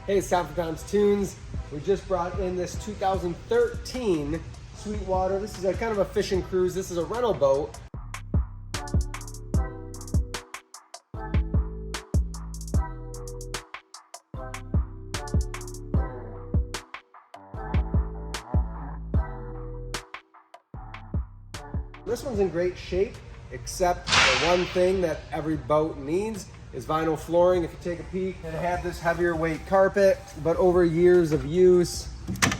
Hey, it's time for Toons. We just brought in this 2013 Sweetwater. This is a kind of a fishing cruise. This is a rental boat. This one's in great shape, except the one thing that every boat needs is vinyl flooring. If you take a peek, it had this heavier weight carpet, but over years of use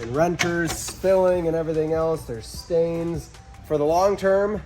and renters spilling and everything else, there's stains. For the long term,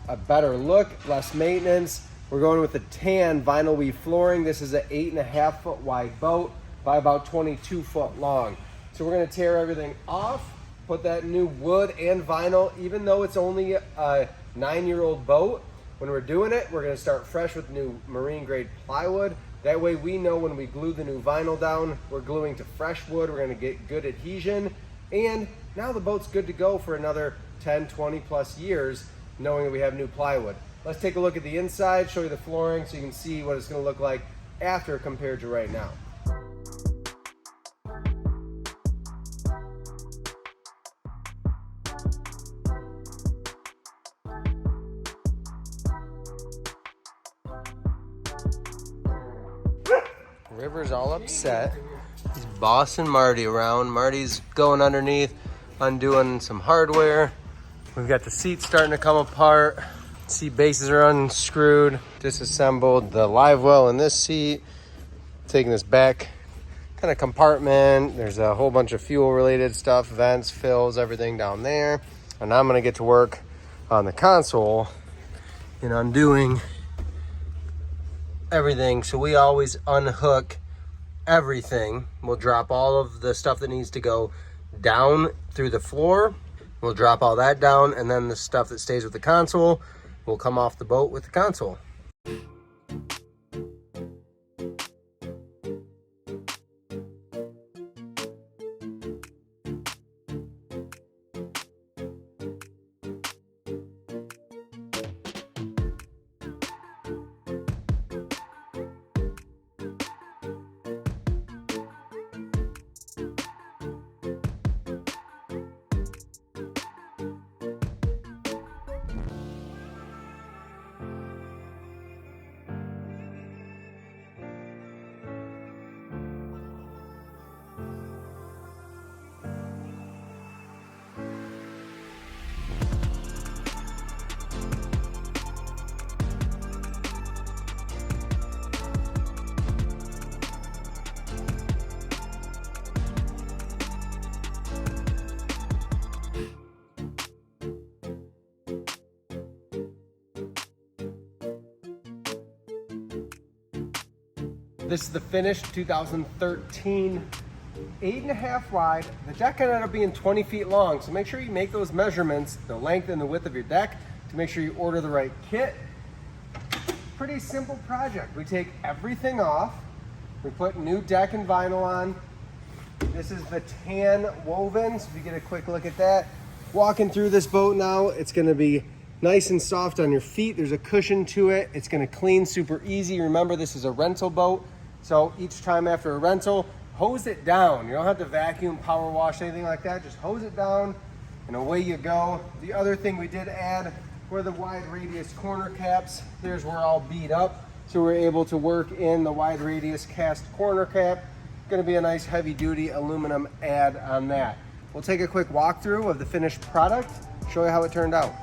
a better look, less maintenance. We're going with the tan vinyl weave flooring. This is an 8.5 foot wide boat by about 22 foot long. So we're gonna tear everything off, put that new wood and vinyl, even though it's only a 9-year-old boat. When we're doing it, we're gonna start fresh with new marine grade plywood. That way we know when we glue the new vinyl down, we're gluing to fresh wood, we're gonna get good adhesion. And now the boat's good to go for another 10, 20 plus years, knowing that we have new plywood. Let's take a look at the inside, show you the flooring so you can see what it's gonna look like after compared to right now. River's all upset. He's bossing Marty around. Marty's going underneath, undoing some hardware. We've got the seats starting to come apart. Seat bases are unscrewed. Disassembled the live well in this seat. Taking this back kind of compartment. There's a whole bunch of fuel related stuff, vents, fills, everything down there. And now I'm gonna get to work on the console and undoing everything. So we always unhook everything. We'll drop all of the stuff that needs to go down through the floor. We'll drop all that down, and then the stuff that stays with the console will come off the boat with the console. This is the finished 2013 8.5 wide. The deck ended up being 20 feet long, so make sure you make those measurements, the length and the width of your deck, to make sure you order the right kit. Pretty simple project. We take everything off, we put new deck and vinyl on. This is the tan woven, so if you get a quick look at that. Walking through this boat now, it's gonna be nice and soft on your feet. There's a cushion to it. It's gonna clean super easy. Remember, this is a rental boat, so each time after a rental, hose it down. You don't have to vacuum, power wash, anything like that. Just hose it down and away you go. The other thing we did add were the wide radius corner caps. There's where all beat up, so we're able to work in the wide radius cast corner cap. Gonna be a nice heavy duty aluminum add on that. We'll take a quick walkthrough of the finished product, show you how it turned out.